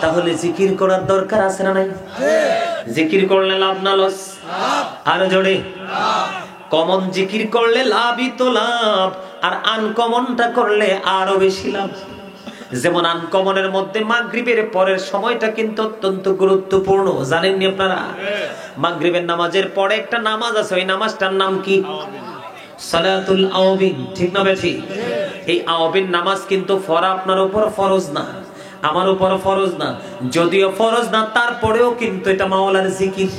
তাহলে জিকির করার দরকার আছে না নাই? জিকির করলে লাভ না লস? আরো জোরে। কমন জিকির করলে লাভই তো লাভ, আর আনকমনটা করলে আরো বেশি লাভ। যেমন আনকমনের মধ্যে মাগরিবের পরের সময়টা কিন্তু অত্যন্ত গুরুত্বপূর্ণ, জানেননি আপনারা? মাগরিবের নামাজের পরে একটা নামাজ আছে, ওই নামাজটার নাম কি? সালাতুল আওয়াবিন, ঠিক না বেঠি? এই আওয়াবিন নামাজ কিন্তু পড়া আপনার উপর ফরজ না, আমার উপর ফরজ না। যদিও ফরজ না, তারপরেও কিন্তু এটা মাওলার জিকির।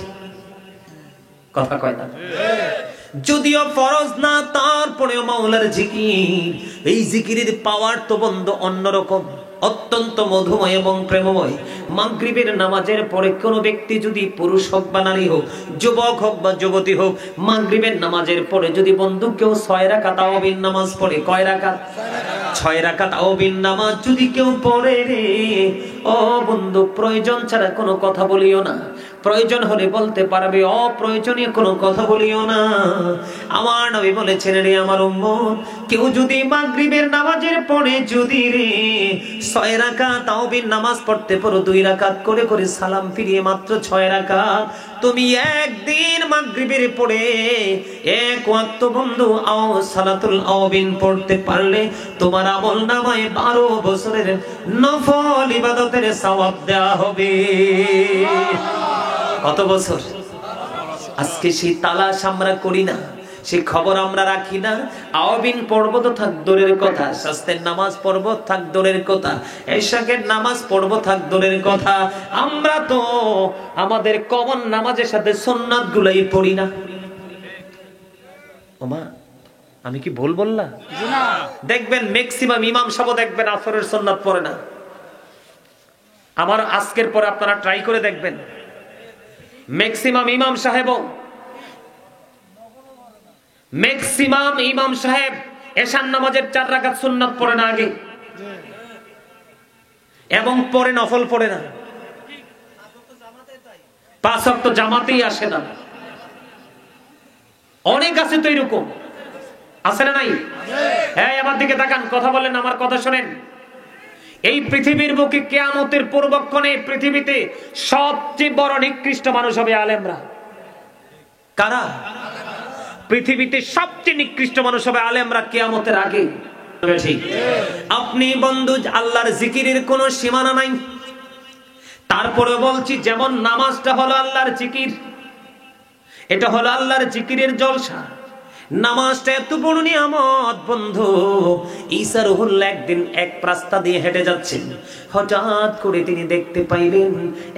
কথা কয় না? যদিও ফরজ না, তারপরেও মাওলার জিকির। এই জিকিরের পাওয়ার তো বন্ধ অন্যরকম, অত্যন্ত মধুময় এবং প্রেমময়। মাগরিবের নামাজের পরে কোনো ব্যক্তি যদি পুরুষ হোক বা নারী হোক, যুবক হোক বা যুবতী হোক, মাগরিবের নামাজের পরে যদি বন্ধু কেউ 6 রাকাত তাওবিন নামাজ পড়ে, কয় রাকাত? 6 রাকাত তাওবিন নামাজ যদি কেউ পড়ে রে, ও বন্ধু, প্রয়োজন ছাড়া কোনো কথা বলিও না। প্রয়োজন হলে বলতে পারবে, অপ্রয়োজনীয় কোনো কথা বলিও না। আমার নবী বলেছেন, রে আমার উম্মত, কেউ যদি মাগরিবের নামাজের পরে যদি রে 6 রাকাত তাওবিন নামাজ পড়তে পারো, 2 রাকাত করে করে সালাম ফিরিয়ে মাত্র 6 রাকাত, তুমি একদিন মাগরিবের পরে এক ওয়াক্ত বন্ধু সালাতুল আওবিন পড়তে পারলে তোমার আমলনামায় 12 বছরের নফল ইবাদতের সওয়াব দেওয়া হবে। কত বছর? আজকে সেই তালাশ আমরা করি না, সেই খবর আমরা রাখি না। আওবিন পড়ব তো থাক দূরের কথা, শাস্তের নামাজ পড়ব থাক দূরের কথা, এশাকের নামাজ পড়ব থাক দূরের কথা, আমরা তো আমাদের কমন নামাজের সাথে সুন্নাত গুলাই পড়ি না। ওমা, আমি কি ভুল বললাম? দেখবেন ম্যাক্সিমাম ইমাম সাহেব দেখবেন আসরের সুন্নাত পড়ে না। আমার আজকের পরে আপনারা ট্রাই করে দেখবেন, ম্যাক্সিমাম ইমাম সাহেব এশার নামাজের 4 রাকাত সুন্নাত পড়ে না আগে, এবং পরে নফল পড়ে না। 5 ওয়াক্ত জামাতেই আসে না। অনেক আছে তো এরকম, আছে না নাই? হ্যাঁ, আমার দিকে তাকান, কথা বলেন, আমার কথা শোনেন। এই পৃথিবীর বুকে কিয়ামতের পূর্বক্ষণে পৃথিবীতে সবচেয়ে বড় নিকৃষ্ট মানুষ হবে আলেমরা। কারা? পৃথিবীতে সবচেয়ে নিকৃষ্ট মানুষ হবে আলেমরা কিয়ামতের আগে। আপনি বন্ধু, আল্লাহর জিকিরের কোনো সীমানা নাই। তারপরে বলছি, যেমন নামাজটা হলো আল্লাহর জিকির, এটা হলো আল্লাহর জিকিরের জলসা। নামাজটা এত বড় নিয়ামত বন্ধু। ঈসা রুহুল্লাহ একদিন এক রাস্তা দিয়ে হেঁটে যাচ্ছেন, হঠাৎ করে তিনি দেখতে পাইলেন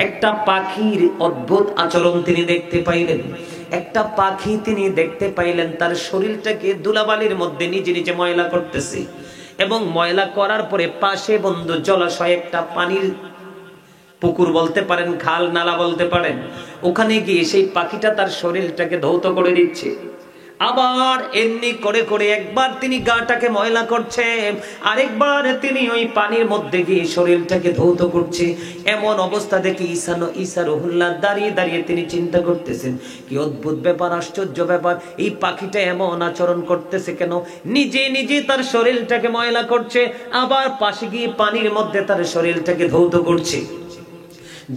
একটা পাখির অদ্ভুত আচরণ। তিনি দেখতে পাইলেন একটা পাখি, তিনি দেখতে পাইলেন তার শরীরটাকে ধুলাবালির মধ্যে নিজে নিজে ময়লা করতেছে, এবং ময়লা করার পরে পাশে বন্ধু জলাশয়, একটা পানির পুকুর বলতে পারেন, খাল নালা বলতে পারেন, ওখানে গিয়ে সেই পাখিটা তার শরীরটাকে ধৌত করে দিচ্ছে। আবার এমনি করে করে একবার তিনি গাটাকে ময়লা করছে, আরেকবার তিনি ওই পানির মধ্যে গিয়ে শরীরটাকে ধৌত করছে। এমন অবস্থা দেখে ঈসা রুহুল্লাহ দাঁড়িয়ে দাঁড়িয়ে তিনি চিন্তা করতেছেন, কি অদ্ভুত ব্যাপার, আশ্চর্য ব্যাপার, এই পাখিটা এমন আচরণ করতেছে কেন? নিজে নিজে তার শরীরটাকে ময়লা করছে, আবার পাশে গিয়ে পানির মধ্যে তার শরীরটাকে ধৌত করছে।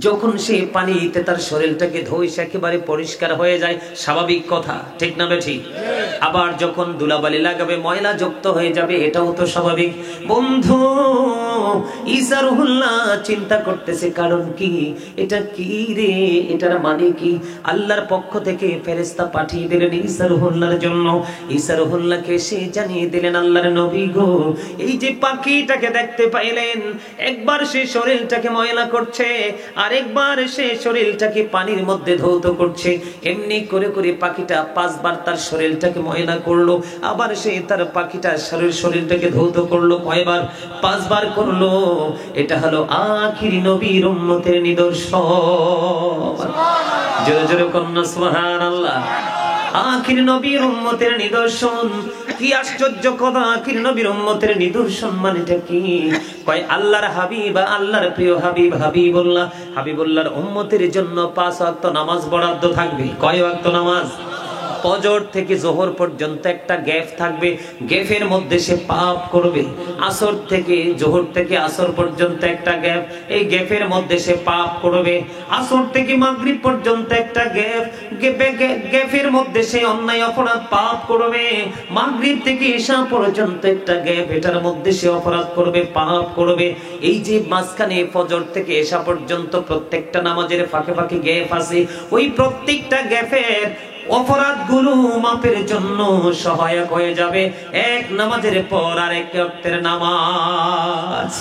যখন সে পানিতে তার শরীরটাকে ধুয়ে সে একেবারে পরিষ্কার হয়ে যায়, স্বাভাবিক কথা, ঠিক না বেঠি? আবার যখন ধুলাবালি লাগাবে, ময়লা যুক্ত হয়ে যাবে, এটাও তো স্বাভাবিক। বন্ধু, ঈসা রুহুল্লাহ চিন্তা করতেছে, কারণ কি, এটা কি রে, এটার মানে কি? আল্লাহর পক্ষ থেকে ফেরেশতা পাঠিয়ে দিলেন ঈসা রুহুল্লাহর জন্য। ঈসা রুহুল্লাহকে সে জানিয়ে দিলেন, আল্লাহর নবী গো, এই যে পাখিটাকে দেখতে পাইলেন, একবার সে শরীরটাকে ময়লা করছে, আরেকবার সে শরীরটাকে পানির মধ্যে ধৌত করছে। এমনি করে করে পাখিটা 5 বার তার শরীরটাকে ময়লা করলো, আবার সে তার পাখিটা শরীরটাকে ধৌত করলো কয়বার? 5 বার করলো। এটা হলো আখিরি নবীর উম্মতের নিদর্শন। জোরে জোরে কন্যা সুবহানাল্লাহ। আখির নবীর উম্মতের নিদর্শন। কি আশ্চর্য কথা, আখির নবীর উম্মতের নিদর্শন মানেটা কি? কয় আল্লাহর হাবিব, আল্লাহর প্রিয় হাবিব হাবিবুল্লাহর উম্মতের জন্য 5 ওয়াক্ত নামাজ বরাদ্দ থাকবে। কয় ওয়াক্ত নামাজ? ফজর থেকে যোহর পর্যন্ত একটা গ্যাপ থাকবে, গ্যাপের মধ্যে সে পাপ করবে। আসর থেকে যোহর থেকে আসর পর্যন্ত একটা গ্যাপ, এই গ্যাপের মধ্যে সে পাপ করবে। আসর থেকে মাগরিব পর্যন্ত একটা গ্যাপ, গ্যাপের মধ্যে সে অন্যায় অপরাধ পাপ করবে। মাগরিব থেকে ঈশা পর্যন্ত একটা গ্যাপ, এটার মধ্যে সে অপরাধ করবে, পাপ করবে। এই যে মাঝখানে ফজর থেকে ঈশা পর্যন্ত প্রত্যেকটা নামাজের ফাঁকে ফাঁকে গ্যাপ আছে, ওই প্রত্যেকটা গ্যাপের অপরাধগুলো মাপের জন্য সহায়ক হয়ে যাবে এক নামাজের পর আরেক ওয়াক্তের নামাজ।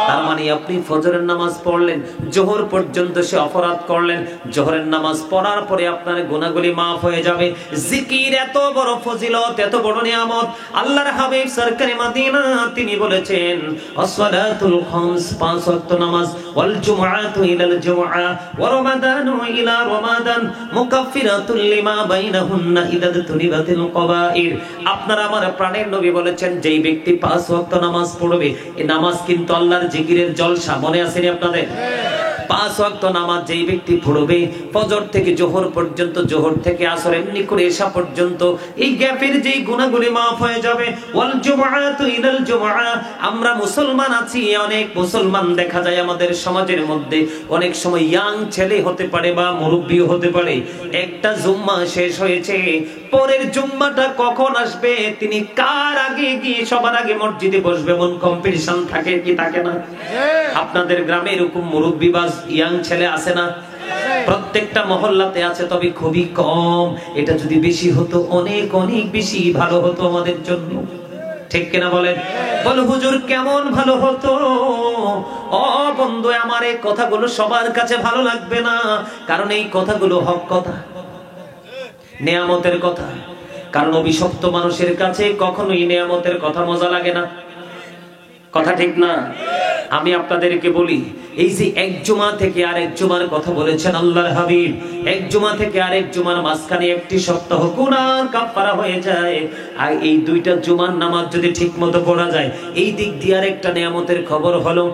তার মানে আপনি ফজরের নামাজ পড়লেন, যোহর পর্যন্ত সে অপরাধ করলেন, যোহরের নামাজ পড়ার পরে আপনার গুনাহগুলি মাফ হয়ে যাবে। জিকির এত বড় ফজিলত, এত বড় নিয়ামত। আল্লাহর হাবিব সরকারে মদিনা তিনি বলেছেন, আসসালাতুল খামস, পাঁচ ওয়াক্ত নামাজ, ওয়াল জুমআতু ইলাল জুমআ ওয়া রমাদানু ইলা রমাদান মুকাফফিরাতুল লিমা বাইনাহুন্না ইযা তুনিবাতিল কবাইর। আপনারা আমার প্রাণের নবী বলেছেন, যেই ব্যক্তি পাঁচ ওয়াক্ত নামাজ পড়বে, এই নামাজ কিন্তু আল্লাহর জিকিরের জলসা। মনে আছেনি আপনাদের? পাঁচ ওয়াক্ত নামাজ যেই ব্যক্তি পড়বে, ফজর থেকে জোহর পর্যন্ত, জোহর থেকে আসর, এমনি করে ঈশা পর্যন্ত, এই গ্যাপের যেই গুনাহগুলি মাফ হয়ে যাবে। ওয়াল জুমআতু ইলাল জুমআ। আমরা মুসলমান আছি, অনেক মুসলমান দেখা যায় আমাদের সমাজের মধ্যে, অনেক সময় ইয়াং ছেলে হতে পারে বা মুরব্বিও হতে পারে, একটা জুম্মা শেষ হয়েছে, পরের জুম্মাটা কখন আসবে, তিনি কার আগে গিয়ে সবার আগে মসজিদে বসবে, এমন কম্পিটিশন থাকে কি থাকে না? আপনাদের গ্রামে এরকম মুরব্বি বা ইয়াং ছেলে আছে না? প্রত্যেকটা মহল্লাতে আছে, তবে খুবই কম। এটা যদি বেশি হতো, অনেক অনেক বেশি ভালো হতো আমাদের জন্য। ঠিক কিনা বলেন? বলো হুজুর কেমন ভালো হতো? ও বন্ধু আমার, এই কথাগুলো সবার কাছে ভালো লাগবে না, কারণ এই কথাগুলো হক কথা, নেয়ামতের কথা। কারণ অভিশপ্ত মানুষের কাছে কখনোই নেয়ামতের কথা মজা লাগে না। কথা ঠিক না? আমি আপনাদেরকে বলি, এই যে এক জুমা থেকে আরেক জুমার কথা বলেছেন আল্লাহর হাবিব, এক জুমা থেকে আরেক জুমার মাঝখানে একটি সপ্তাহ গুনার কাফারা হয়ে যায়। আর এই দুইটা জুমার নামাজ যদি ঠিক মতো পড়া যায়, এই দিক দিয়ে আরেকটা নিয়ামতের খবর হলো,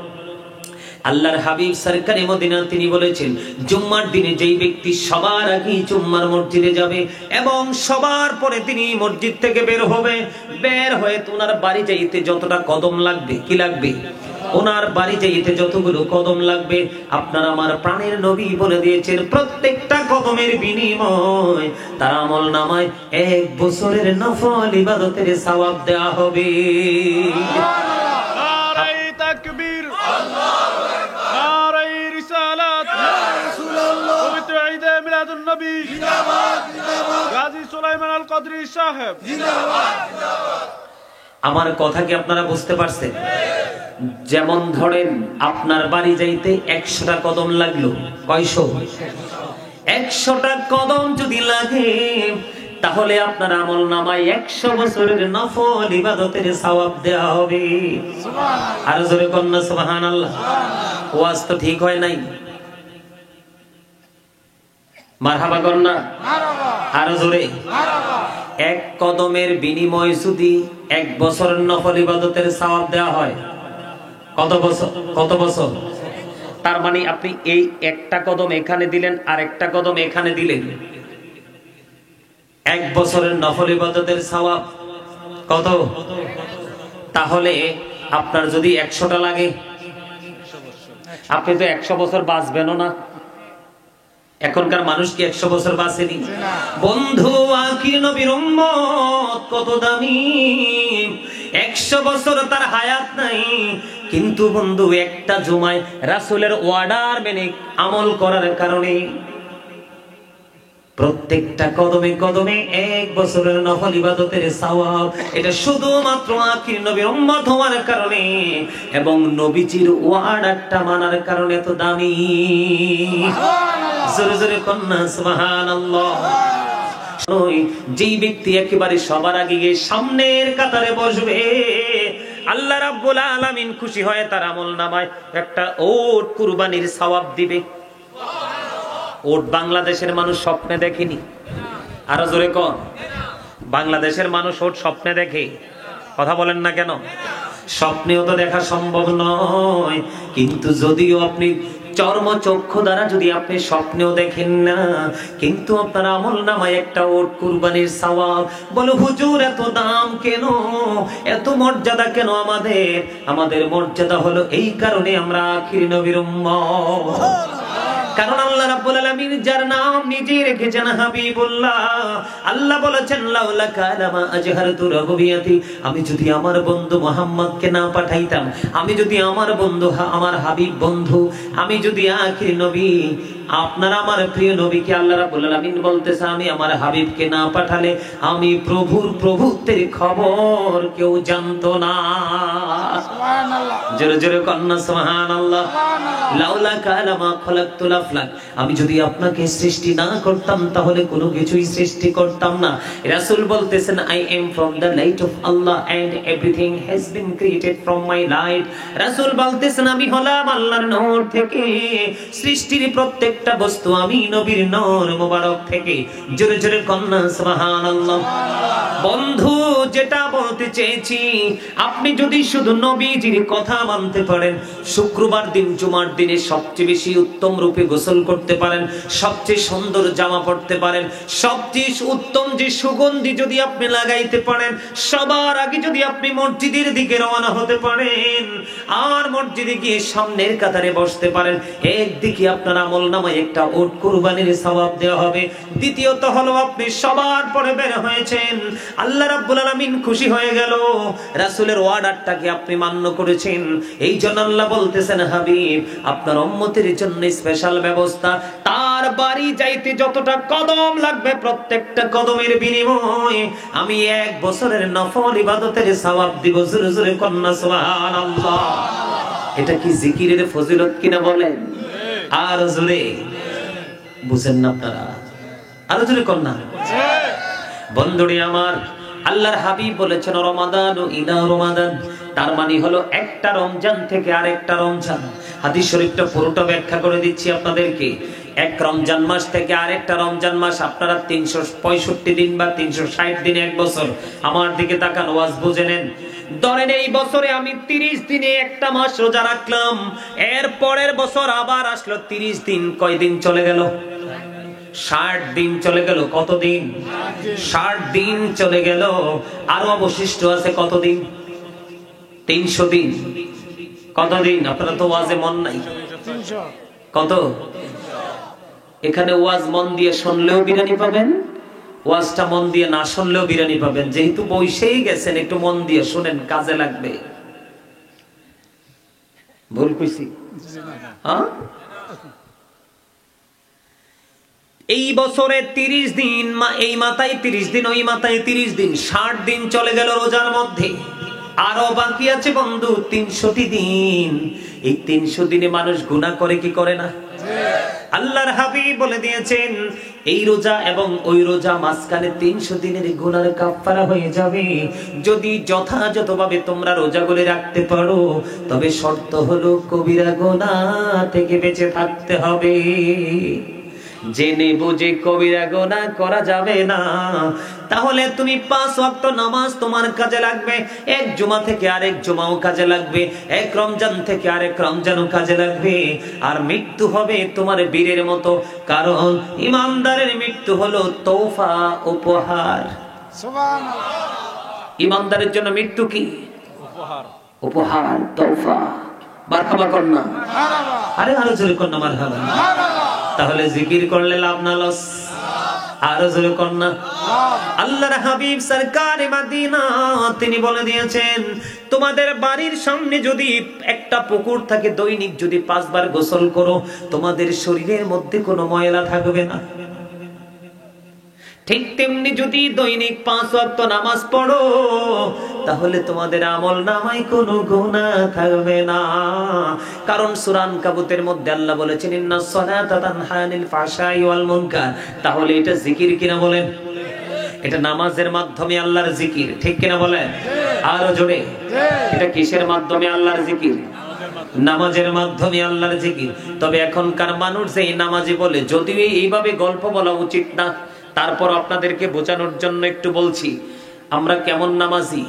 আল্লাহর হাবিব সরকারে মদিনা তিনি বলেছেন, জুম্মার দিনে যেই ব্যক্তি সবার আগে জুম্মার মসজিদে যাবে এবং সবার পরে তিনি মসজিদ থেকে বের হবে, বের হয়ে ওনার বাড়ি যাইতে যতটা কদম লাগবে, কি লাগবে? ওনার বাড়ি যাইতে যতগুলো কদম লাগবে, আপনার আমার প্রাণের নবী বলে দিয়েছেন, প্রত্যেকটা কদমের বিনিময় তার আমল নামায় 1 বছরের নফল ইবাদতের সওয়াব দেওয়া হবে। নারে তাকবীর, আল্লাহু আকবার, নারে রিসালাত, ইয়া রাসূলুল্লাহ, পবিত্র ঈদে মিলাদুন নবী, জিন্দাবাদ জিন্দাবাদ, গাজী সুলাইমান আল কদরি সাহেব, জিন্দাবাদ জিন্দাবাদ। আমার কথা কি আপনারা বুঝতে পারছেন? যেমন ধরেন আপনার বাড়ি যাইতে 100টা কদম লাগলো, কয়শো? 100টা কদম যদি লাগে, তাহলে আপনার আমল নামায় 100 বছরের নফল ইবাদতের সওয়াব দেওয়া হবে। সুবহানাল্লাহ। আর জোরে কন্না সুবহানাল্লাহ। ওয়াজ তো ঠিক হয় নাই, মারহাবা কন্না, মারহাবা। আর জোরে মারহাবা। 1 কদমের বিনিময়ে যদি 1 বছরের নফল ইবাদতের সওয়াব দেওয়া হয়, কত বছর? কত বছর? তার মানে আপনি এই একটা কদম এখানে দিলেন আর একটা কদম এখানে দিলেন, 1 বছরের নফল ইবাদতের সওয়াব কত? তাহলে আপনার যদি 100টা লাগে, আপনি তো 100 বছর বাঁচবেনও না। এখনকার মানুষ কি 100 বছর বাঁচেনি? বন্ধু আখির নবীর উম্মত কত দামি, 100 বছর তার হায়াত নাই, কিন্তু বন্ধু একটা জুমায় রাসূলের অর্ডার মেনে আমল করার কারণে প্রত্যেকটা কদমে কদমে 1 বছরের নফল ইবাদতের সওয়াব। এটা শুধুমাত্র আখির নবীর উম্মত হওয়ার কারণে এবং নবীজির ওয়াদাটা মানার কারণে তো দামি। জোরে জোরে কন্না সুবহানাল্লাহ। যেই ব্যক্তি একেবারে সবার আগে গিয়ে সামনের কাতারে বসবে, আল্লাহ রাব্বুল আলামিন খুশি হয়ে তার আমল নামায় একটা ওট কুরবানির সওয়াব দিবে। ওট বাংলাদেশের মানুষ স্বপ্নে দেখেনি। আরো জোরে কন, বাংলাদেশের মানুষ ওট স্বপ্নে দেখে? কথা বলেন না কেন? স্বপ্নেও তো দেখা সম্ভব নয়, কিন্তু যদিও আপনি চর্মচক্ষু দ্বারা যদি আপনি স্বপ্নেও দেখেন না, কিন্তু আপনার আমল নামায় একটা ওট কুরবানির সওয়াব। বলো হুজুর এত দাম কেন, এত মর্যাদা কেন আমাদের? আমাদের মর্যাদা হলো এই কারণে আমরা আখির নবীর উম্মত। কারণ আল্লাহ রাব্বুল আলামিন যার নাম নিজে রেখেছেন হাবিবুল্লাহ, আল্লাহ বলেছেন লাউলা কালামা আজহারতু রাববিয়াতি, আমি যদি আমার বন্ধু মুহাম্মদকে না পাঠাইতাম, আমি যদি আমার বন্ধু আমার হাবিব বন্ধু, আমি যদি আখির নবী আপনার আমার প্রিয় নবীকে আল্লাহ রাব্বুল আলামিন বলতেছে আমি আমার হাবিবকে না পাঠালে আমি প্রভুর প্রভুত্বের খবর কেউ জানতো না। সুবহানাল্লাহ, জোরে জোরে কন্না সুবহানাল্লাহ। লাউলা কালামা খলাকতুল আফলাক, আমি যদি আপনাকে সৃষ্টি না করতাম তাহলে কোনো কিছুই সৃষ্টি করতাম না। রাসূল বলতেছেন I am from the light of Allah and everything has been created from my light. রাসূল বলতেছেন আমি হলাম আল্লাহর নূর থেকে, সৃষ্টির প্রত্যেকটা বস্তু আমি নবীর নূর মোবারক থেকে। জোরে জোরে কন্না সুবহানাল্লাহ। বন্ধু যেটা বলতে চেয়েছি, আপনি যদি শুধু নবীজির কথা মানতে পারেন, শুক্রবার দিন জুমার দিনে সবচেয়ে বেশি উত্তম রূপে গোসল করতে পারেন, সবচেয়ে সুন্দর জামা পরতে পারেন, সবচেয়ে উত্তম যে সুগন্ধি যদি আপনি লাগাইতে পারেন, সবার আগে যদি আপনি মসজিদের দিকে রওনা হতে পারেন আর মসজিদে গিয়ে সামনের কাতারে বসতে পারেন, একদিকে আপনার আমল নামায় একটা উট কুরবানির সওয়াব দেওয়া হবে। দ্বিতীয়ত হলো আপনি সবার পরে বের হয়েছেন, আল্লাহ রাব্বুল আলামিন খুশি হয়ে গেল, রাসূলের অর্ডারটাকে আপনি মান্য করেছেন। এই জন্য আল্লাহ বলতেছেন হাবিব আপনার উম্মতের জন্য স্পেশাল ব্যবস্থা, তার বাড়ি যাইতে যতটা কদম লাগবে প্রত্যেকটা কদমের বিনিময়ে আমি 1 বছরের নফল ইবাদতের সওয়াব দিব। জোরে জোরে কন্না সুবহানাল্লাহ। এটা কি জিকিরের ফজিলত কিনা বলেন? আর জোরে বুঝেন না আপনারা? আরো জোরে কন্না। বন্ধুরে আমার, আল্লাহর হাবিব বলেছেন রমাদান ইলা রমাদান, তার মানে হলো একটা রমজান থেকে আরেকটা রমজান। হাদিস শরীফটা পুরোটা ব্যাখ্যা করে দিচ্ছি আপনাদেরকে। এক রমজান মাস থেকে আরেকটা রমজান মাস, আপনারা 365 দিন বা 360 দিন, 1 বছর। আমার দিকে তাকান, ওয়াজ বুঝে নেন। ধরেন এই বছরে আমি 30 দিনে একটা মাস রোজা রাখলাম, এর পরের বছর আবার আসলো 30 দিন, কয় দিন চলে গেল? 60 দিন চলে গেল। কতদিন? 60 দিন চলে গেল। আরো অবশিষ্ট আছে কতদিন? 300 দিন। কতদিন? আপনারা তো ওয়াজে মন নাই। কত? এখানে ওয়াজ মন দিয়ে শুনলেও বিরানি পাবেন, ওয়াজটা মন দিয়ে না শুনলেও বিরানি পাবেন। যেহেতু বইসেই গেছেন, একটু মন দিয়ে শুনেন, কাজে লাগবে। ভুল কইছি? হ্যাঁ, এই বছরে 30 দিন, এই মাথায় 30 দিন, ওই মাথায় 30 দিন, 60 দিন চলে গেল রোজার মধ্যে। আরো বাকি আছে বন্ধু 300টি দিন। এই 300 দিনে মানুষ গুনাহ করে কি করে না? আল্লাহর হাবিব বলে দিয়েছেন এই রোজা এবং ওই রোজা মাঝখানে 300 দিনের গুনাহের কাফারা হয়ে যাবে যদি যথাযথভাবে তোমরা রোজাগুলো রাখতে পারো। তবে শর্ত হলো কবিরা গুনাহ থেকে বেঁচে থাকতে হবে। জেনে বুঝে কবিরা গুনাহ করা যাবে না। তাহলে তুমি 5 ওয়াক্ত নামাজ তোমার কাজে লাগবে, এক জুমা থেকে আরেক জুমাও কাজে লাগবে, এক রমজান থেকে আরেক রমজানও কাজে লাগবে। আর মৃত্যু হবে তোমার বীরের মতো, কারণ ইমানদারের মৃত্যু হলো তোহফা, উপহার। সুবহানাল্লাহ। ইমানদারের জন্য মৃত্যু কি? উপহার, উপহার, তোহফা। মারহাবা করনা, মারহাবা। আরে আরো জোরে করনা, মারহাবা, মারহাবা। তাহলে জিকির করলে লাভ না লস? আরো জোরে করনা। আল্লাহর হাবিব সরকার মদিনা তিনি বলে দিয়েছেন তোমাদের বাড়ির সামনে যদি একটা পুকুর থাকে, দৈনিক যদি 5 বার গোসল করো, তোমাদের শরীরের মধ্যে কোনো ময়লা থাকবে না। ঠিক তেমনি যদি দৈনিক 5 ওয়াক্ত নামাজ পড়ো, তাহলে তোমাদের আমল নামায় কোনো গুনাহ থাকবে না। কারণ সূরা আনকাবুতের মধ্যে আল্লাহ বলেছেন ইন্নাস সালাতা তানহা আনিল ফাহশাই ওয়াল মুনকার। তাহলে এটা জিকির কিনা বলেন? এটা নামাজের মাধ্যমে আল্লাহর জিকির, ঠিক কিনা বলেন? আরো জোরে। এটা কিসের মাধ্যমে আল্লাহর জিকির? নামাজের মাধ্যমে আল্লাহর জিকির। তবে এখনকার মানুষ যে নামাজি বলে, যদিও এইভাবে গল্প বলা উচিত না, তারপর আপনাদেরকে বোঝানোর জন্য একটু বলছি। আমরা কেমন নামাজি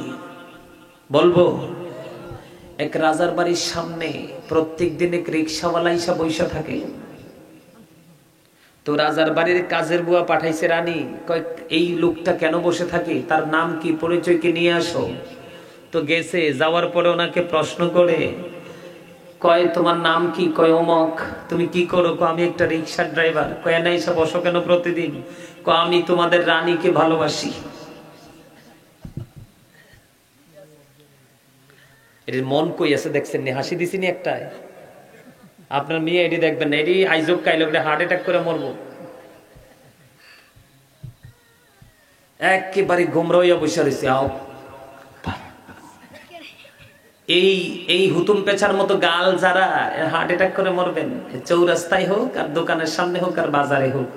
বলবো? এক রাজার বাড়ির সামনে প্রত্যেক দিন এক রিক্সাওয়ালা এসে বসে থাকে। তো রাজার বাড়ির কাজের বুয়া পাঠাইছে রানী, কয় এই লোকটা কেন বসে থাকে, তার নাম কি, পরিচয় কি, নিয়ে আসো। তো গেছে, যাওয়ার পরে ওনাকে প্রশ্ন করে, কয় তোমার নাম কি, কয় অমক। তুমি কি করো, কয় আমি একটা রিক্সার ড্রাইভার। কয় না এসে বসো কেন প্রতিদিন, কয় আমি তোমাদের রানীকে ভালোবাসি। এর মন কই আছে দেখছেন নি, হাসি দিছিনি একটাই। আপনার মেয়ে এটি দেখবেন, এটি আইজক কাইলক হার্ট অ্যাটাক করে মরবো। একেবারে গোমরা হইয়া বসে রয়েছে। এই হুতুম পেছার মতো গাল যারা, হার্ট অ্যাটাক করে মরবেন। চৌরাস্তায় হোক আর দোকানের সামনে হোক আর বাজারে হোক।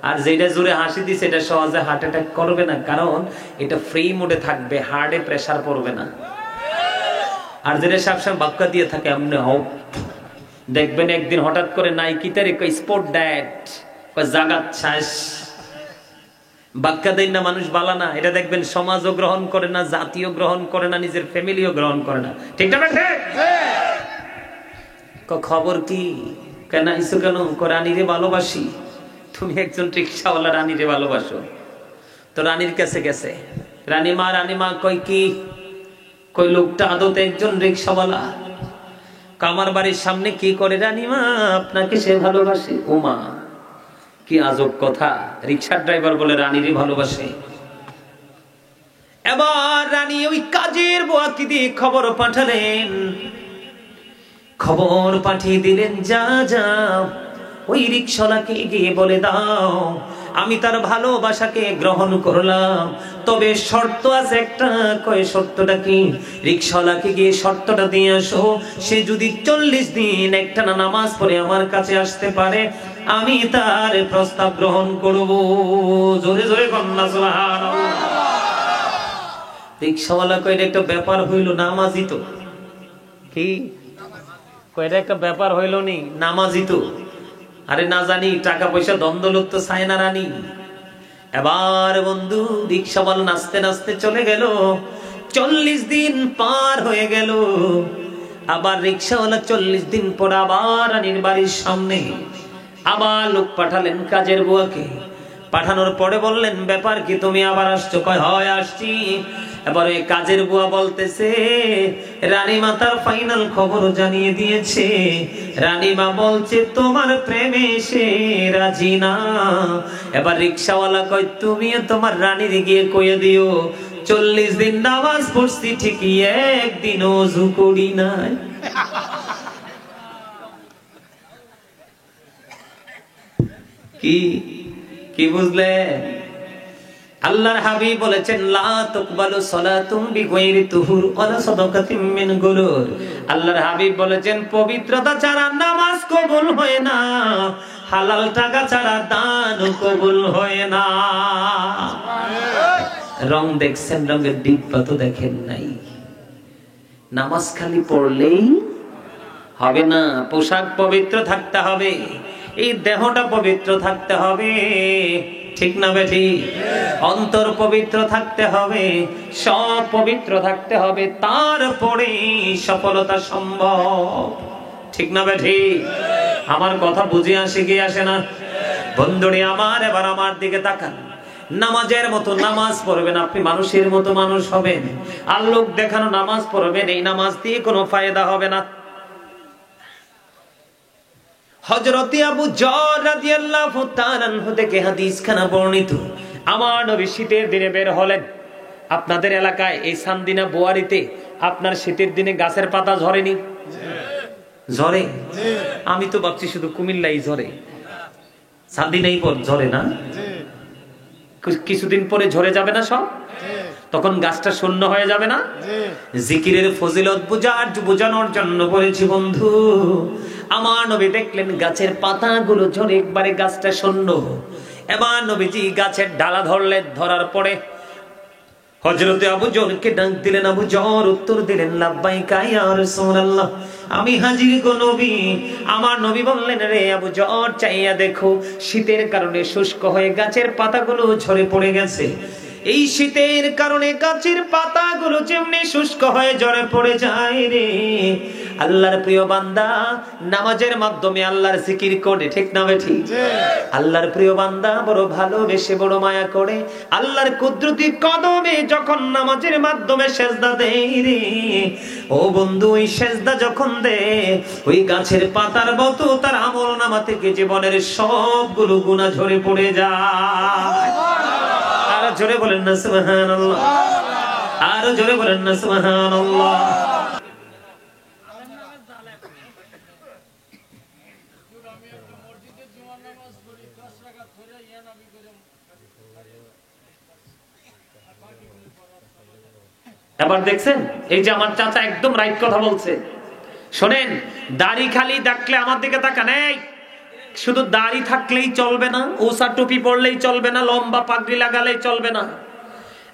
আর যেটা জোরে হাসি দিছে এটা সহজে হার্ট অ্যাটাক করবে না, কারণ এটা ফ্রি মোডে থাকবে, হার্টে প্রেসার পড়বে না। আর যেটা সবসময় বাক্কা দিয়ে থাকে এমনি হোক, দেখবেন একদিন হঠাৎ করে নাইকিটারে কই স্পোর্ট ড্যাট, কই জাগাত শ্বাস, বাক্কা দেন না মানুষ বালা না। এটা দেখবেন সমাজও গ্রহণ করে না, জাতীয় গ্রহণ করে না, নিজের ফ্যামিলিও গ্রহণ করে না। ঠিক না ঠিক? খবর কি, কেন আইসো কেন, রানীরে ভালোবাসি। তুমি একজন রিক্সাওয়ালা রানীরে ভালোবাসো। তো রানীর কাছে গেছে, রানীমা কই কি, কই লোকটা আদতে একজন রিক্সাওয়ালা, কামার বাড়ির সামনে কি করে রানীমা, আপনাকে সে ভালোবাসে। ওমা কি আজব কথা, রিক্সার ড্রাইভার বলে রানীরই ভালোবাসে। এবার রানী ওই কাজের বুয়াকে দিয়ে খবর পাঠালেন, খবর পাঠিয়ে দিলেন, যা ওই রিক্সাওয়ালাকে গিয়ে বলে দাও আমি তার ভালোবাসাকে গ্রহণ করলাম, তবে শর্ত আছে একটা। কয় শর্তটা কি? রিক্সাওয়ালাকে গিয়ে শর্তটা দিয়ে আসো, সে যদি 40 দিন একটানা নামাজ পড়ে আমার কাছে আসতে পারে, আমি তার প্রস্তাব গ্রহণ করব। জোরে জোরে কন্যা সুবহানাল্লাহ। রিক্সাওয়ালা কয় একটা ব্যাপার হইল, নামাজি তো। কি কয় একটা ব্যাপার হইল নি, নামাজি তো। আরে না জানি টাকা পয়সা দ্বন্দ্বলোক তো চায় না রানী। এবার বন্ধু রিক্সাওয়ালা নাচতে নাচতে চলে গেল, 40 দিন পার হয়ে গেল। আবার রিক্সাওয়ালা 40 দিন পর আবার রানীর বাড়ির সামনে আবার লোক পাঠালেন কাজের বুয়াকে। পাঠানোর পরে বললেন, ব্যাপার কি, তুমি আবার আসছো? কয় হয় আসছি। এবারে কাজের বুয়া বলতেছে, রানীমা তার ফাইনাল খবর জানিয়ে দিয়েছে। রানীমা বলছে তোমার প্রেমে সে রাজি না। এবার রিক্সাওয়ালা কয়, তুমিও তোমার রানীর গিয়ে কয়ে দিও 40 দিন নামাজ পড়ছি ঠিকই, একদিন ওযু করি নাই। কি বুঝলে? আল্লাহর হাবিব বলেছেন, লা তুকবালু সালাতুম বিগাইরি তুহুর ওয়ালা সাদাকাতিম মিন গুরুর। আল্লাহর হাবিব বলেছেন, পবিত্রতা ছাড়া নামাজ কবুল হয় না, হালাল টাকা ছাড়া দান কবুল হয় না। রং দেখছেন, রঙের ডিব্বা তো দেখেন নাই। নামাজ খালি পড়লেই হবে না, পোশাক পবিত্র থাকতে হবে, এই দেহটা পবিত্র থাকতে হবে। ঠিক না বেঠি? অন্তর পবিত্র থাকতে হবে, সব পবিত্র থাকতে হবে, তারপরে সফলতা সম্ভব। ঠিক না বেঠি? আমার কথা বুঝে আসে কি আসে না? বন্ধুরে আমার, এবার আমার দিকে তাকান। নামাজের মতো নামাজ পড়বেন, আপনি মানুষের মতো মানুষ হবেন। আর লোক দেখানো নামাজ পড়বেন, এই নামাজ দিয়ে কোনো ফায়দা হবে না। হযরত আবু যর রাদিয়াল্লাহু তাআলা আনহু থেকে হাদিসখানা বর্ণিত। আমার নবী শীতের দিনে বের হলেন। আপনাদের এলাকায় এই সান্দিনা বোয়ারিতে আপনার শীতের দিনে গাছের পাতা ঝরেনি? ঝরে? আমি তো ভাবছি শুধু কুমিল্লাই ঝরে, সান্দিনাই পর ঝরে না? কিছুদিন পরে ঝরে যাবে না সব? তখন গাছটা শূন্য হয়ে যাবে না? জিকিরের ফজিলত বোঝানোর জন্য বলেছি বন্ধু। আমার নবী দেখলেন গাছের পাতাগুলো ঝরে একবারে গাছটা শূন্য। এবার নবীজি গাছের ডালা ধরলেন, ধরার পরে হযরত আবু যরকে ডাক দিলেন। আবু যর উত্তর দিলেন, লাব্বাইকা ইয়া রাসূলুল্লাহ, আমি হাজির গো নবী। আমার নবী বললেন, রে আবু যর, চাইয়া দেখো, শীতের কারণে শুষ্ক হয়ে গাছের পাতাগুলো ঝরে পড়ে গেছে। এই শীতের কারণে গাছের পাতাগুলো যেমনি শুষ্ক হয়ে ঝরে পড়ে যায় রে, আল্লাহর প্রিয় বান্দা নামাজের মাধ্যমে আল্লাহর জিকির করে, ঠিক না বেঠিক? আল্লাহর প্রিয় বান্দা বড় ভালোবেসে বড় মায়া করে আল্লাহর কুদরতি কদমে যখন নামাজের মাধ্যমে সেজদা দেয় রে, ও বন্ধু ওই সেজদা যখন দেয় ওই গাছের পাতার মতো তার আমলনামা থেকে জীবনের সবগুলো গুনাহ ঝরে পড়ে যায়। আরো জোরে বলেন না সুবহানাল্লাহ, আরো জোরে বলেন না সুবহানাল্লাহ। এবার দেখছেন এই যে আমার চাচা একদম রাইট কথা বলছে। শোনেন, দাড়ি খালি দেখলে আমার দিকে তাকান, এই শুধু দাড়ি থাকলেই চলবে না, ওসা টুপি পরলেই চলবে না, লম্বা পাগড়ি লাগালেই চলবে না।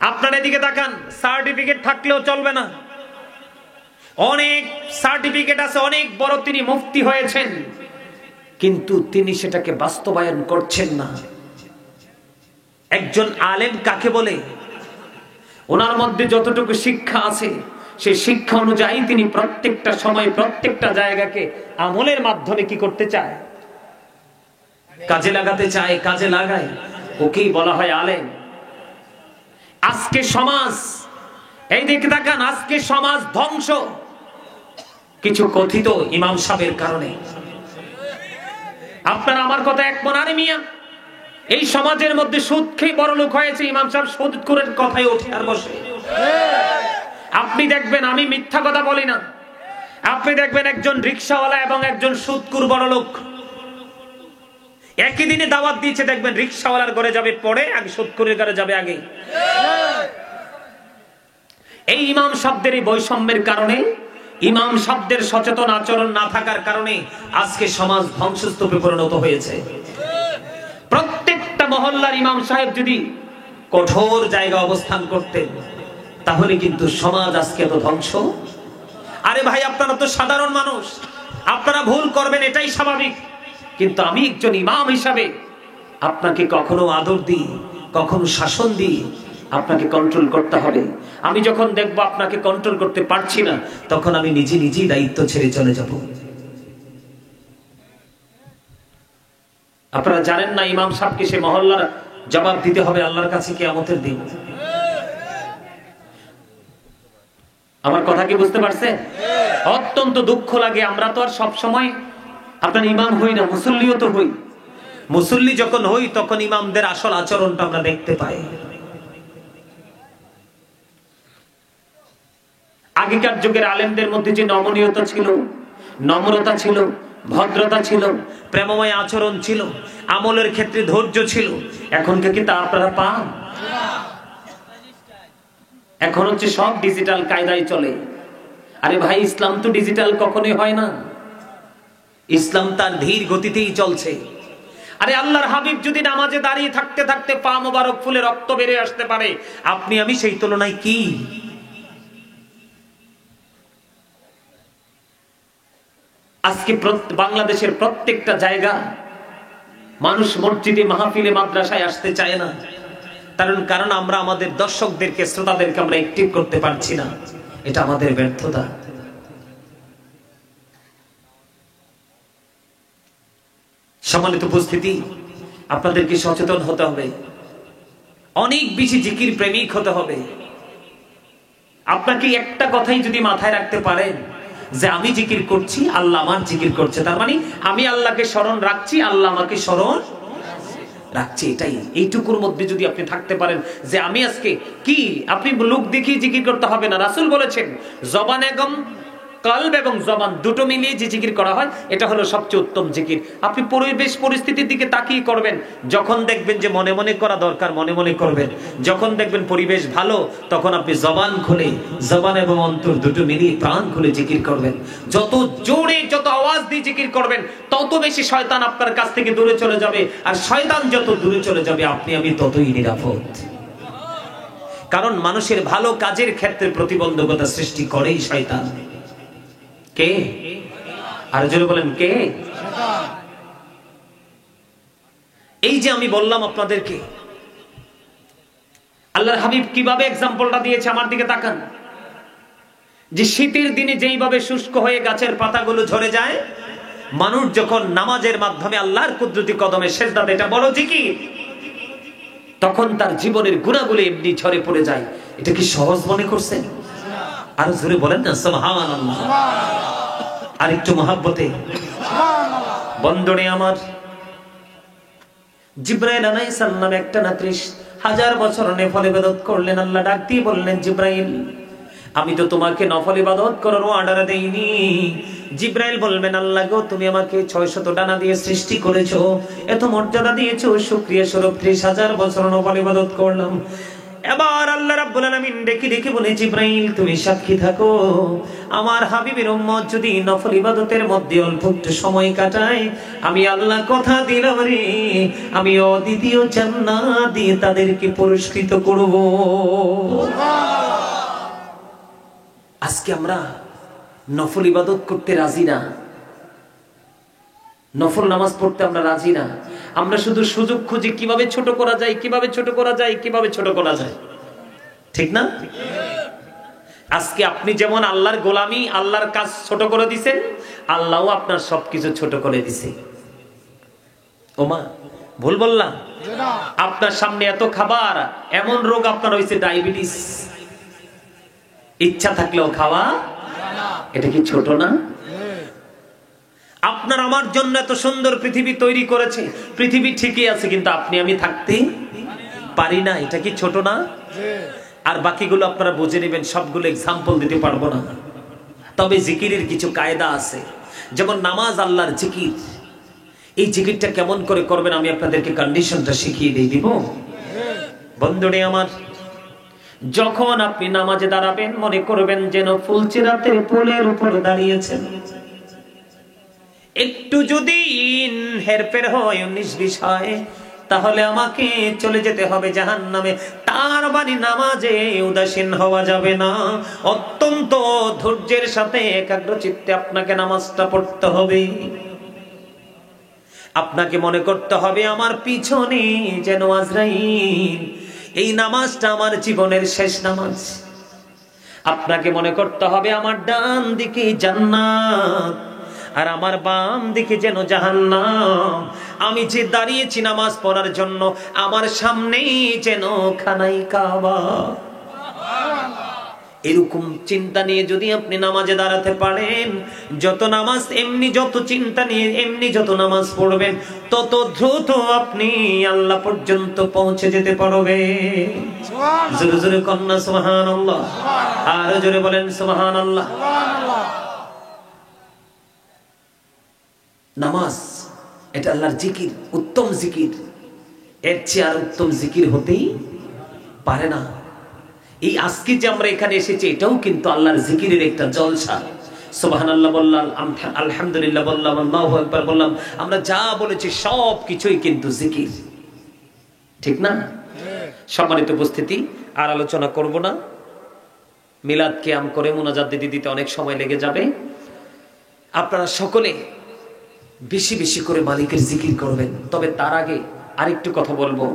আপনার এদিকে তাকান, সার্টিফিকেট থাকলেও চলবে না। অনেক সার্টিফিকেট আছে, অনেক বড় তিনি মুফতি হয়েছেন, কিন্তু তিনি সেটাকে বাস্তবায়ন করছেন না। একজন আলেম কাকে বলে? ওনার মধ্যে যতটুকু শিক্ষা আছে সেই শিক্ষা অনুযায়ী তিনি প্রত্যেকটা সময় প্রত্যেকটা জায়গাকে আমলের মাধ্যমে কি করতে চায়? কাজে লাগাতে চায়, কাজে লাগায়, ওকেই বলা হয় আলেম। আজকে সমাজ, এই দিকে তাকান, আজকে সমাজ ধ্বংস কিছু কথিত ইমাম সাহেবের কারণে। আপনারা আমার কথা এক মন? আরে মিয়া, এই সমাজের মধ্যে সুদ খেয়ে বড় লোক হয়েছে ইমাম সাহেব, সুদ করে কথায় ওঠে আর বসে। আপনি দেখবেন, আমি মিথ্যা কথা বলি না, আপনি দেখবেন একজন রিকশাওয়ালা এবং একজন সুদকুর বড় লোক একই দিনে দাওয়াত দিয়েছে, দেখবেন রিকশাওয়ালার ঘরে যাবে পরে, আগে সুদকুরের ঘরে যাবে আগে। এই ইমাম শব্দের এই বৈষম্যের কারণে, ইমাম শব্দের সচেতন আচরণ না থাকার কারণে আজকে সমাজ ধ্বংসস্তূপে পরিণত হয়েছে। প্রত্যেকটা মহল্লার ইমাম সাহেব যদি কঠোর জায়গা অবস্থান করতেন তাহলে কিন্তু সমাজ আজকে এত ধ্বংস। আরে ভাই, আপনারা তো সাধারণ মানুষ, আপনারা ভুল করবেন, এটাই স্বাভাবিক, কিন্তু আমি একজন ইমাম হিসাবে আপনাকে কখনো আদর দিই, কখনো শাসন দিই, আপনাকে কন্ট্রোল করতে হবে। আমি যখন দেখবো আপনাকে কন্ট্রোল করতে পারছি না, তখন আমি নিজে নিজেই দায়িত্ব ছেড়ে চলে যাব। আপনারা জানেন না ইমাম সাহেবকে সে মহল্লার জবাব দিতে হবে আল্লাহর কাছে কিয়ামতের দিন। আমার কথা কি বুঝতে পারছেন? অত্যন্ত দুঃখ লাগে, আমরা তো আর সব সময় আপনার ইমাম হই না, মুসল্লিও তো হই। মুসল্লি যখন হই তখন ইমামদের আসল আচরণটা আমরা দেখতে পাই। আগেকার যুগের আলেমদের মধ্যে যে নমনীয়তা ছিল, নম্রতা ছিল, ভদ্রতা ছিল, প্রেমময় আচরণ ছিল, আমলের ক্ষেত্রে ধৈর্য ছিল, এখনকে কিন্তু আপনারা পান? এখন হচ্ছে সব ডিজিটাল কায়দায় চলে। আরে ভাই, ইসলাম তো ডিজিটাল কখনোই হয় না, ইসলাম তার ধীর গতিতেই চলছে। আরে আল্লাহর হাবিব যদি নামাজে দাঁড়িয়ে থাকতে থাকতে পা মোবারক ফুলে রক্ত বেরিয়ে আসতে পারে, আপনি আমি সেই তুলনায় কি? আজকে বাংলাদেশের প্রত্যেকটা জায়গা মানুষ মসজিদে, মাহফিলে, মাদ্রাসায় আসতে চায় না, কারণ আমরা আমাদের দর্শকদেরকে, শ্রোতাদেরকে আমরা অ্যাক্টিভ করতে পারছি না। এটা আমাদের ব্যর্থতা। সম্মানিত উপস্থিতি, আপনাদেরকে সচেতন হতে হবে, অনেক বেশি জিকির প্রেমিক হতে হবে। আপনাকে একটা কথাই যদি মাথায় রাখতে পারেন যে আমি জিকির করছি, আল্লাহ আমার জিকির করছে, তার মানে আমি আল্লাহকে স্মরণ রাখছি, আল্লাহ আমাকে স্মরণ রাখছি, এটাই। এইটুকুর মধ্যে যদি আপনি থাকতে পারেন যে আমি আজকে কি, আপনি লোক দেখিয়ে জিকির করতে হবে না। রাসূল বলেছেন জবান এবং কলব এবং জবান দুটো মিলিয়ে যে জিকির করা হয় এটা হলো সবচেয়ে উত্তম জিকির। আপনি পরিবেশ পরিস্থিতির দিকে তাকিয়ে করবেন। যখন দেখবেন যে মনে মনে করা দরকার মনে মনে করবেন, যখন দেখবেন পরিবেশ ভালো তখন আপনি জবান খুলে, জবান এবং অন্তর দুটো মিলিয়ে প্রাণ খুলে জিকির করবেন। যত জোরে, যত আওয়াজ দিয়ে জিকির করবেন তত বেশি শয়তান আপনার কাছ থেকে দূরে চলে যাবে, আর শয়তান যত দূরে চলে যাবে আপনি আমি ততই নিরাপদ। কারণ মানুষের ভালো কাজের ক্ষেত্রে প্রতিবন্ধকতা সৃষ্টি করেই শয়তান। কে? আর জোরে বলেন কে? এই যে আমি বললাম আপনাদেরকে, আল্লাহর হাবিব কিভাবে এক্সাম্পলটা দিয়েছে আমার দিকে তাকান। যে শীতের দিনে যেইভাবে শুষ্ক হয়ে গাছের পাতাগুলো ঝরে যায়, মানুষ যখন নামাজের মাধ্যমে আল্লাহর কুদরতি কদমে সেজদা দেয়, এটা বড় জিকির, তখন তার জীবনের গুনাহগুলো এমনি ঝরে পড়ে যায়। এটা কি সহজ মনে করছেন? আরো জোরে বলেন না সুবহানাল্লাহ। আর একটু মহাব্বতে বন্ধনে আমার, জিব্রাইল আলাইহিস সালাম একটা না 30,000 বছর নফল ইবাদত করলেন। আল্লাহ ডাক দিয়ে বললেন, জিব্রাইল আমি তো তোমাকে নফল ইবাদত করার অর্ডার দেইনি। জিব্রাইল বলবেন, আল্লাহ গো তুমি আমাকে 600 ডানা দিয়ে সৃষ্টি করেছো, এত মর্যাদা দিয়েছো, শুকরিয়া স্বরূপ 30,000 বছর নফল ইবাদত করলাম। এবার আল্লাহ রাব্বুল আলামিন ডেকে বলে, জিব্রাইল তুমি সাক্ষী থাকো, আমার হাবিবের উম্মত যদি নফল ইবাদতের মধ্যে অল্প একটু সময় কাটায়, আমি আল্লাহ কথা দিলাম রে, আমি অদ্বিতীয় জান্নাত দিয়ে তাদেরকে পুরস্কৃত করব। আজকে আমরা নফল ইবাদত করতে রাজি না, নফল নামাজ পড়তে আমরা রাজি না। আমরা শুধু সুযোগ খুঁজি কিভাবে ছোট করা যায়, কিভাবে ছোট করা যায়, কিভাবে ছোট করা যায়, ঠিক না? আজকে আপনি যেমন আল্লাহর গোলামি, আল্লাহর কাজ ছোট করে দিছেন, আল্লাহও আপনার সবকিছু ছোট করে দিছে। ওমা ভুল বললাম? আপনার সামনে এত খাবার, এমন রোগ আপনার হয়েছে ডায়াবেটিস, ইচ্ছা থাকলেও খাওয়া, এটা কি ছোট না? আপনার আমার জন্য এত সুন্দর পৃথিবী তৈরি করেছে, পৃথিবী ঠিকই আছে, কিন্তু আপনি আমি থাকতে পারি না, এটা কি ছোট না? আর বাকিগুলো আপনারা বুঝে নেবেন, সবগুলো এক্সাম্পল দিতে পারবো না। তবে জিকিরের কিছু কায়দা আছে, যেমন নামাজ আল্লাহর জিকির। এই জিকিরটা কেমন করে করবেন আমি আপনাদেরকে কন্ডিশনটা শিখিয়ে দিয়ে দিব। বন্ধুরে আমার, যখন আপনি নামাজে দাঁড়াবেন, মনে করবেন যেন ফুলচিরাতে পোলের উপর দাঁড়িয়েছেন। একটু যদি হেরফের হয়, 19-20 হয়, তাহলে আমাকে চলে যেতে হবে জাহান্নামে। তার মানে নামাজে উদাসীন হওয়া যাবে না, অত্যন্ত ধৈর্যের সাথে একাগ্র চিত্তে আপনাকে নামাজটা পড়তে হবে। আপনাকে মনে করতে হবে আমার পিছনে যেন আজরাইল, এই নামাজটা আমার জীবনের শেষ নামাজ। আপনাকে মনে করতে হবে আমার ডান দিকে জান্নাত আর আমার বাম দিকে যেন জাহান্নাম। আমি যে দাঁড়িয়েছি নামাজ পড়ার জন্য, আমার সামনেই যেন খানাই কাবা। এরকম চিন্তা নিয়ে যদি আপনি নামাজে দাঁড়াতে পারেন, যত নামাজ এমনি, যত চিন্তা নিয়ে এমনি যত নামাজ পড়বেন, তত দ্রুত আপনি আল্লাহ পর্যন্ত পৌঁছে যেতে পারবেন। জোরে জোরে কন্যা সুবহানাল্লাহ, আর জোরে বলেন সুবহানাল্লাহ। নামাজ এটা আল্লাহর জিকির, উত্তম জিকির, এর চেয়ে আর উত্তম জিকির হতেই পারে না। এই আজকে যে আমরা এখানে এসেছি, এটাও কিন্তু আল্লাহর জিকিরের একটা জলসা। সুবহানাল্লাহ বললাম, আলহামদুলিল্লাহ বললাম, আল্লাহু আকবার বললাম, আমরা যা বলেছি সব কিছুই কিন্তু জিকির, ঠিক না? সম্মানিত উপস্থিতি, আর আলোচনা করব না। মিলাদ কিয়াম করে মুনাজাত দিতে অনেক সময় লেগে যাবে। আপনারা সকলে বেশি বেশি করে মালিকের জিকির করবেন। তবে তার আগে আরেকটু কথা বলবো।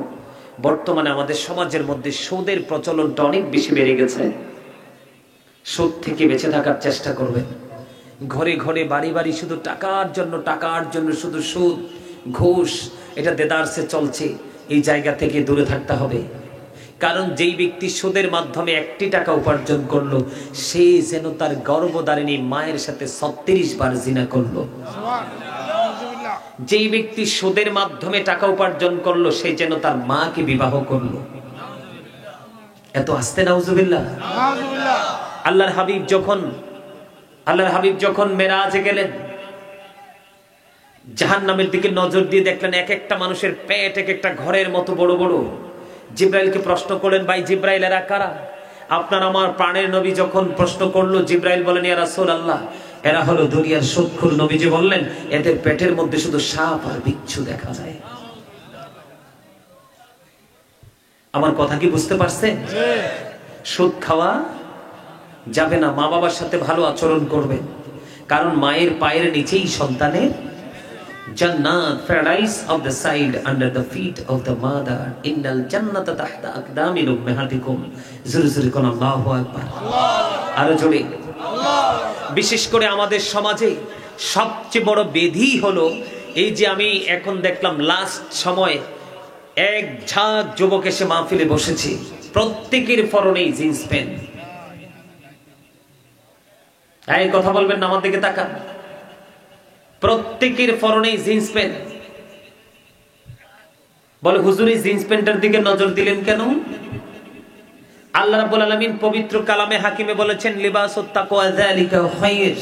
বর্তমানে আমাদের সমাজের মধ্যে সুদের প্রচলনটা অনেক বেশি বেড়ে গেছে। সুদ থেকে বেঁচে থাকার চেষ্টা করবেন। ঘরে ঘরে বাড়ি বাড়ি শুধু টাকার জন্য শুধু সুদ, ঘুষ, এটা দেদারসে চলছে। এই জায়গা থেকে দূরে থাকতে হবে। কারণ যেই ব্যক্তি সুদের মাধ্যমে 1 টাকা উপার্জন করলো, সে যেন তার গর্ভধারিণী মায়ের সাথে 36 বার জিনা করলো। যেই ব্যক্তি সুদের মাধ্যমে টাকা উপার্জন করলো, সে যেন তার মাকে বিবাহ করলো। এত আস্তে নাউজুবিল্লাহ। আল্লাহর হাবিব যখন মেরাজে গেলেন, জাহান্নামের দিকে নজর দিয়ে দেখলেন এক একটা মানুষের পেট এক একটা ঘরের মতো বড় বড়। জিব্রাইলকে প্রশ্ন করলেন, ভাই জিব্রাইল, এরা কারা? আপনার আমার প্রাণের নবী যখন প্রশ্ন করলো, জিব্রাইল বলেন, ইয়া রাসূলুল্লাহ, এরা হলো দুনিয়ার সুদখোর। নবীজি বললেন, এদের পেটের মধ্যে শুধু সাপ আর বিচ্ছু দেখা যায়। আমার কথা কি বুঝতে পারছেন? সুদ খাওয়া যাবে না। মা বাবার সাথে ভালো আচরণ করবেন, কারণ মায়ের পায়ের নিচেই সন্তানের জান্নাত, paradise of the side under the feet of the mother, ইন্নাল জান্নাতা তাহতা আকদামিল উম্মাহাতিকুম। জোরে জোরে কোন আল্লাহু আকবার। আরো জোরে। বিশেষ করে আমাদের সমাজে সবচেয়ে বড় বেধি হলো এই যে আমি এখন দেখলাম লাস্ট সময় এক ঝাঁক যুবক এসে মাহফিলে বসেছে, প্রত্যেকের পরনে জিন্স প্যান্ট। এই কথা বলবেন না, আমার দিকে তাকান। প্রত্যেকের পরনে জিন্স প্যান্ট। বলে হুজুর এই জিন্স প্যান্টের দিকে নজর দিলেন কেন? আল্লাহ রাব্বুল আলামিন পবিত্র কালামে হাকিমে বলেছেন লিবাসুত তাকওয়া যালিকা খায়র।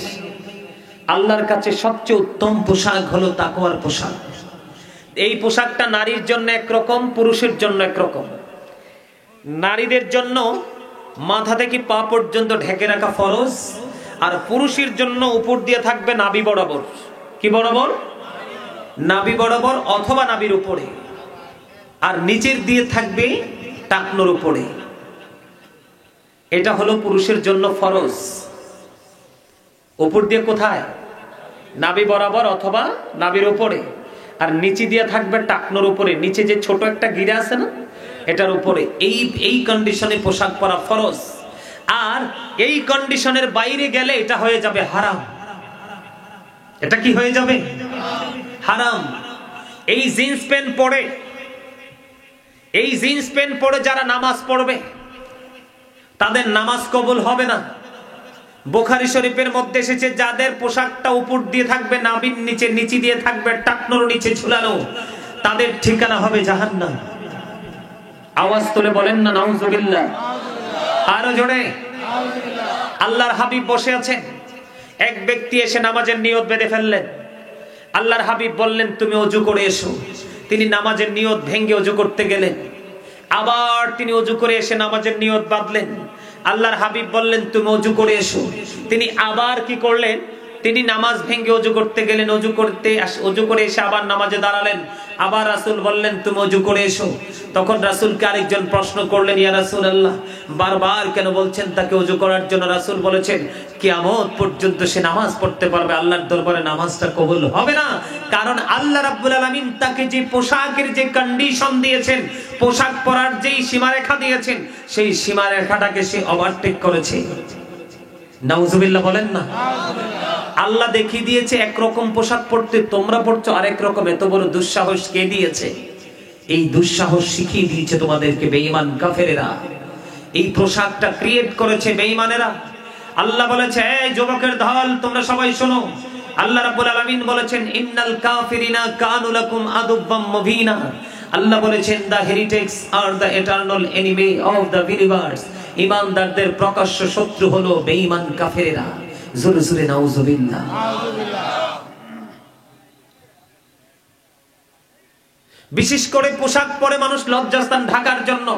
আল্লাহর কাছে সবচেয়ে উত্তম পোশাক হলো তাকওয়ার পোশাক। এই পোশাকটা নারীর জন্য একরকম, পুরুষের জন্য একরকম। নারীদের জন্য মাথা থেকে পা পর্যন্ত ঢেকে রাখা ফরজ, আর পুরুষের জন্য উপর দিয়ে থাকবে নাভি বরাবর। কি বরাবর? নাভি বরাবর অথবা নাভির উপরে, আর নিচের দিয়ে থাকবে টাকনোর উপরে। এটা হলো পুরুষের জন্য ফরজ। উপর দিয়ে কোথায়? নাভি বরাবর অথবা নাভির উপরে, আর নিচে দিয়ে থাকবে টাকনোর উপরে, নিচে যে ছোট একটা গিরা আছে না, এটার উপরে। এই কন্ডিশনে পোশাক পরা ফরজ। আর এই কন্ডিশনের বাইরে গেলে এটা হয়ে যাবে হারাম। এটা কি হয়ে যাবে? হারাম। এই জিন্স প্যান্ট পরে, এই জিন্স প্যান্ট পরে যারা নামাজ পড়বে তাদের নামাজ কবুল হবে না। বুখারী শরীফের মধ্যে এসেছে যাদের পোশাকটা উপর দিয়ে থাকবে নাভির নিচে, নিচে দিয়ে থাকবে টাকনোর নিচে ঝুলানো, তাদের ঠিকানা হবে জাহান্নাম। আওয়াজ তুলে বলেন না নাউজুবিল্লাহ। আরো জোরে। আল্লাহর হাবিব বসে আছেন, এক ব্যক্তি এসে নামাজের নিয়ত বেঁধে ফেললেন। আল্লাহর হাবিব বললেন তুমি ওযু করে এসো। তিনি নামাজের নিয়ত ভেঙে ওযু করতে গেলেন। আবার তিনি ওযু করে এসে নামাজের নিয়ত বাঁধলেন। আল্লাহর হাবিব বললেন তুমি ওযু করে এসো। তিনি আবার কি করলেন? তিনি নামাজ ভেঙে ওযু করতে গেলেন। ওযু করে এসে আবার নামাজে দাঁড়ালেন। আবার রাসূল বললেন তুমি ওযু করে এসো। তখন রাসূলকে আরেকজন প্রশ্ন করলেন, ইয়া রাসূলুল্লাহ, বারবার কেন বলছেন তাকে ওযু করার জন্য? রাসূল বলেছেন কিয়ামত পর্যন্ত সে নামাজ পড়তে পারবে, আল্লাহর দরবারে নামাজটা কবুল হবে না। কারণ আল্লাহ রাব্বুল আলামিন তাকে যে পোশাকের যে কন্ডিশন দিয়েছেন, পোশাক পরার যেই সীমারেখা দিয়েছেন, সেই সীমারেখাটাকে সে ওভারটেক করেছে। নাউজুবিল্লাহ বলেন না। আল্লাহ দেখিয়ে দিয়েছে একরকম পোশাক পরতে, তোমরা পড়ছো আরেক রকম। এত বড় দুঃসাহস কে দিয়েছে? এই দুঃসাহস শিখিয়ে দিয়েছে তোমাদেরকে বেঈমান কাফেরেরা। এই পোশাকটা ক্রিয়েট করেছে বেঈমানেরা। আল্লাহ বলেছে এই যুবকের দল তোমরা সবাই শোনো। আল্লাহ রাব্বুল আলামিন বলেছেন ইন্নাল কাফিরিনা কানু লাকুম আদুব্বাম মুবিনা। আল্লাহ বলেছেন দ্য হেরিটেক্স আর the eternal enemy of the believers. ঈমানদারদের প্রকাশ্য শত্রু হলো বেঈমান কাফেরেরা। জোরে জোরে নাউজুবিল্লাহ। বিশেষ করে পোশাক পরে মানুষ লজ্জাস্থান ঢাকার জন্য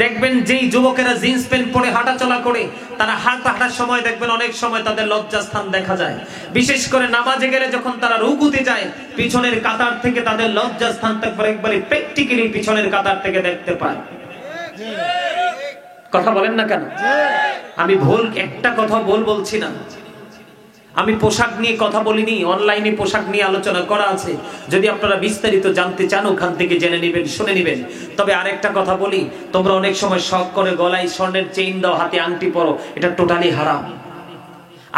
দেখবেন যেই যুবকেরা জিন্স প্যান্ট পরে হাঁটাচলা করে, তারা হাঁটার সময় দেখবেন অনেক সময় তাদের লজ্জাস্থান দেখা যায়। বিশেষ করে নামাজে গেলে যখন তারা রুকুতে যায়, পিছনের কাতার থেকে তাদের লজ্জাস্থান একবারে প্র্যাকটিক্যালি পিছনের কাতার থেকে দেখতে পায়। কথা বলেন না কেন? আমি ভুল একটা কথা বলছি না। আমি পোশাক নিয়ে কথা বলিনি, অনলাইনে পোশাক নিয়ে আলোচনা করা আছে। যদি আপনারা বিস্তারিত জানতে চান ওখান থেকে জেনে নেবেন, শুনে নেবেন। তবে আরেকটা কথা বলি, তোমরা অনেক সময় শখ করে গলায় স্বর্ণের চেইন দাও, হাতে আংটি পরো, এটা টোটালি হারাম।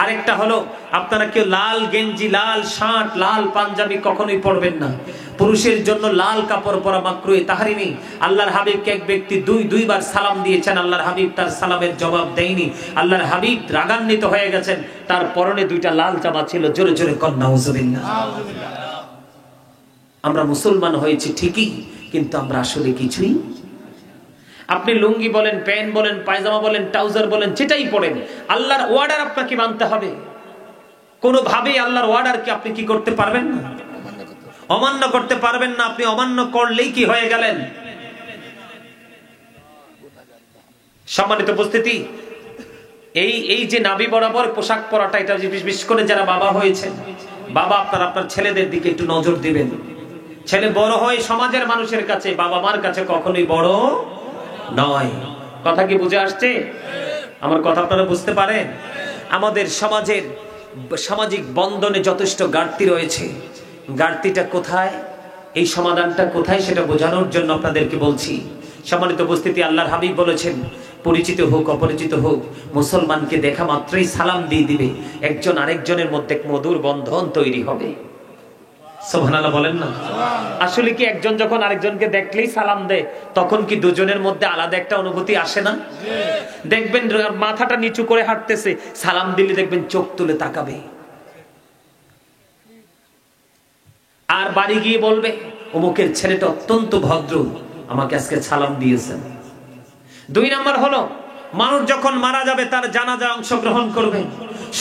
আরেকটা হলো আপনারা কেউ লাল গেঞ্জি, লাল শার্ট, লাল পাঞ্জাবি কখনোই পরবেন না। পুরুষের জন্য লাল কাপড় পরা মাকরুহ তাহরিমি। আল্লাহর হাবিবকে এক ব্যক্তি দুইবার সালাম দিয়েছেন, আল্লাহর হাবিব তার সালামের জবাব দেয়নি। আল্লাহর হাবিব রাগান্বিত হয়ে গেছেন, তার পরনে দুইটা লাল জামা ছিল। জোরে জোরে কর নাউজুবিল্লাহ। আমরা মুসলমান হয়েছি ঠিকই, কিন্তু আমরা আসলে কিছুই। আপনি লুঙ্গি বলেন, প্যান্ট বলেন, পায়জামা বলেন, ট্রাউজার বলেন, যেটাই পড়েন, আল্লাহর অর্ডার আপনাকে মানতে হবে। কোনোভাবেই আল্লাহর অর্ডারকে আপনি কি করতে পারবেন না, অমান্য করতে পারবেন না। আপনি অমান্য করলেই কি হয়ে গেলেন? সম্মানিত উপস্থিতি, এই যে নাভি বরাবর পোশাক পরাটা, এটা বিশেষ করে যারা বাবা হয়েছে, বাবা আপনার ছেলেদের দিকে একটু নজর দিবেন। ছেলে বড় হয় সমাজের মানুষের কাছে, বাবা মার কাছে কখনোই বড় নয়। কথা কি বুঝে আসছে? আমার কথা আপনারা বুঝতে পারেন? আমাদের সমাজের সামাজিক বন্ধনে যথেষ্ট ঘাটতি রয়েছে। ঘাটতিটা কোথায়, এই সমাধানটা কোথায় সেটা বোঝানোর জন্য আপনাদেরকে বলছি। সম্মানিত উপস্থিতি, আল্লাহর হাবিব বলেছেন, পরিচিত হোক অপরিচিত হোক, মুসলমানকে দেখা মাত্রই সালাম দিয়ে দিবে, একজন আরেকজনের মধ্যে মধুর বন্ধন তৈরি হবে। সুবহানাল্লাহ বলেন না? আসলে কি একজন যখন আরেকজনকে দেখলেই সালাম দেয়, তখন কি দুজনের মধ্যে আলাদা একটা অনুভূতি আসে না? দেখবেন মাথাটা নিচু করে হাঁটতেছে, সালাম দিলে দেখবেন চোখ তুলে তাকাবে, আর বাড়ি গিয়ে বলবে অমুকের ছেলেটা অত্যন্ত ভদ্র, আমাকে আজকে সালাম দিয়েছেন। 2 নাম্বার হলো, মানুষ যখন মারা যাবে তার জানাজায় অংশগ্রহণ করবে,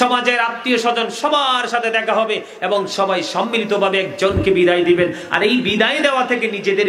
সমাজের আত্মীয় স্বজন সবার সাথে দেখা হবে এবং সবাই সম্মিলিতভাবে একজনকে বিদায় দিবেন, আর এই বিদায় দেওয়া থেকে নিজেদের